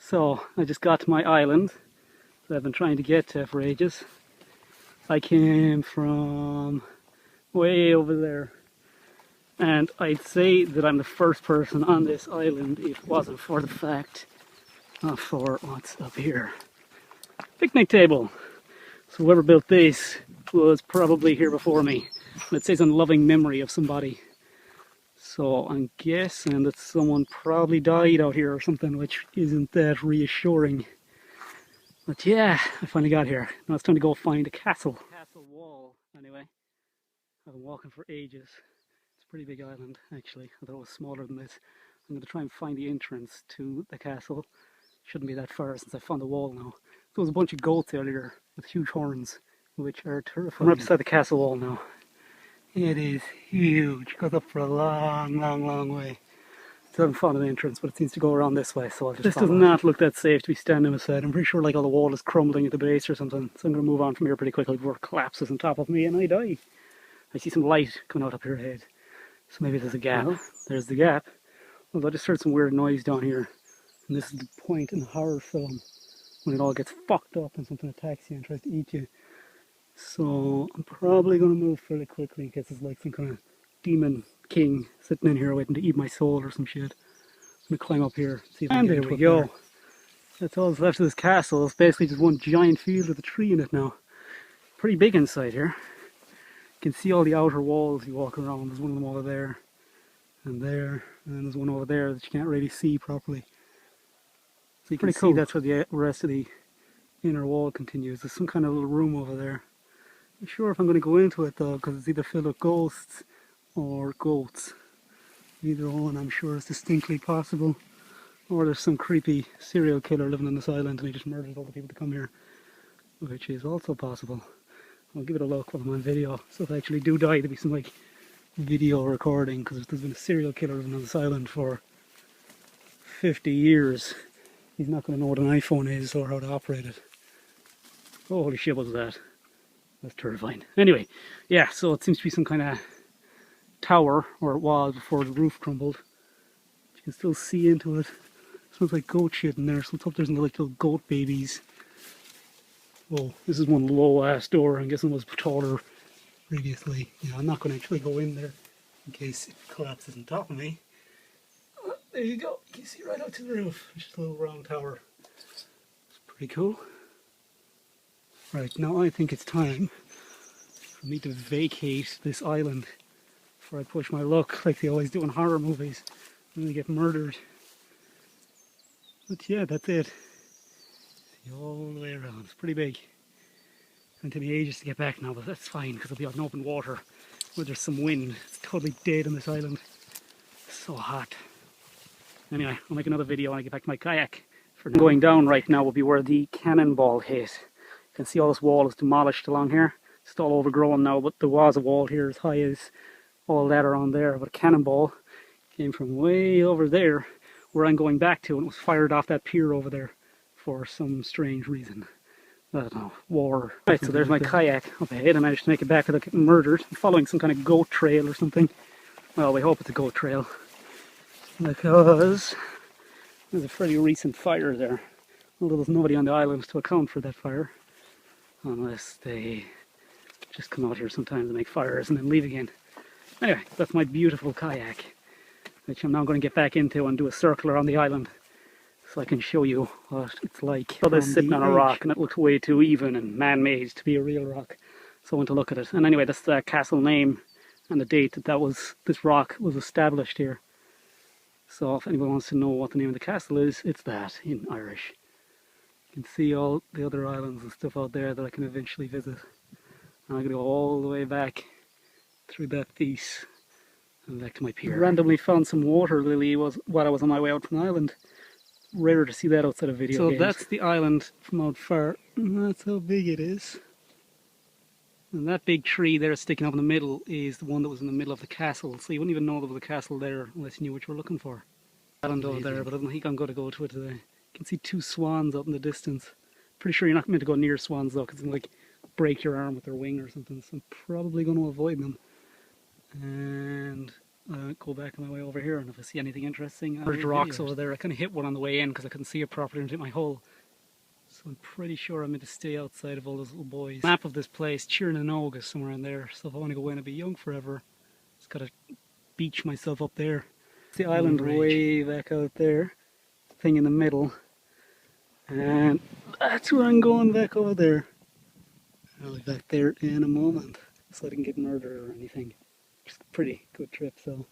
So I just got to my island that I've been trying to get to for ages. I came from way over there, and I'd say that I'm the first person on this island if it wasn't for the fact of for what's up here. Picnic table. So whoever built this was probably here before me. And it says in loving memory of somebody. So I'm guessing that someone probably died out here or something, which isn't that reassuring. But yeah, I finally got here. Now it's time to go find a castle. Castle wall, anyway. I've been walking for ages. It's a pretty big island, actually, although it was smaller than this. I'm going to try and find the entrance to the castle. Shouldn't be that far since I found the wall now. There was a bunch of goats earlier with huge horns, which are terrifying. We're up beside the castle wall now. It is huge. It goes up for a long way. Still haven't found an entrance, but it seems to go around this way, so I'll just This does not look that safe to be standing beside. I'm pretty sure like all the wall is crumbling at the base or something, so I'm going to move on from here pretty quickly before it collapses on top of me and I die. I see some light coming out up here ahead, so maybe there's a gap. Well, there's the gap. Although I just heard some weird noise down here, and this is the point in a horror film when it all gets fucked up and something attacks you and tries to eat you. So I'm probably going to move fairly quickly in case it's like some kind of demon king sitting in here waiting to eat my soul or some shit. I'm going to climb up here. See if and there we go. That's all that's left of this castle. It's basically just one giant field with a tree in it now. Pretty big inside here. You can see all the outer walls you walk around. There's one of them over there and then there's one over there that you can't really see properly. So you can see that's where the rest of the inner wall continues. There's some kind of little room over there. I'm not sure if I'm going to go into it though, because it's either filled with ghosts or goats. Either one I'm sure is distinctly possible. Or there's some creepy serial killer living on this island and he just murdered all the people to come here, which is also possible. I'll give it a look while I'm on video. So if I actually do die, there'll be some like video recording, because there's been a serial killer living on this island for 50 years. He's not going to know what an iPhone is or how to operate it. Oh, holy shit, what was that? That's terrifying. Anyway, yeah, so it seems to be some kind of tower, or it was before the roof crumbled. You can still see into it. It smells like goat shit in there, so let's hope there's no like little goat babies. Whoa, this is one low ass door. I'm guessing it was taller previously. Yeah, I'm not going to actually go in there in case it collapses on top of me. There you go, you can see right out to the roof. It's just a little round tower. It's pretty cool. Right, now I think it's time for me to vacate this island before I push my luck like they always do in horror movies when they get murdered. But yeah, that's it. See all the way around. It's pretty big. It's going to take me ages to get back now, but that's fine because I'll be out in open water where there's some wind. It's totally dead on this island. It's so hot. Anyway, I'll make another video when I get back to my kayak. For now. Going down right now will be where the cannonball hit. You can see all this wall is demolished along here. It's all overgrown now, but there was a wall here as high as all that around there. But a cannonball came from way over there where I'm going back to, and it was fired off that pier over there for some strange reason. I don't know, war. Right, so there's my kayak up ahead. I managed to make it back without getting murdered. I'm following some kind of goat trail or something. Well, we hope it's a goat trail, because there's a fairly recent fire there. Although there's nobody on the island to account for that fire. Unless they just come out here sometimes and make fires and then leave again. Anyway, that's my beautiful kayak, which I'm now going to get back into and do a circle around the island so I can show you what it's like. So this sitting on a rock and it looks way too even and man-made to be a real rock. So I went to look at it. And anyway, that's the castle name and the date that this rock was established here. So if anyone wants to know what the name of the castle is, it's that in Irish. You can see all the other islands and stuff out there that I can eventually visit. And I'm going to go all the way back through that piece and back to my pier. I randomly found some water lily while I was on my way out from the island. Rare to see that outside of video games. So that's the island from out far. And that's how big it is. And that big tree there sticking up in the middle is the one that was in the middle of the castle. So you wouldn't even know there was a castle there unless you knew what you were looking for. Island over there, but I don't think I'm going to go to it today. You can see two swans up in the distance. Pretty sure you're not meant to go near swans though, because they can like break your arm with their wing or something. So I'm probably going to avoid them. And go back on my way over here, and if I see anything interesting, There's rocks over there. I kind of hit one on the way in because I couldn't see it properly and hit my hole. So I'm pretty sure I'm meant to stay outside of all those little boys. Map of this place, Tirnanog is somewhere in there. So if I want to go in and be young forever, just gotta beach myself up there. It's the island way back out there, thing in the middle, and that's where I'm going back over there. I'll be back there in a moment, so I didn't get murdered or anything. Just a pretty good trip, so.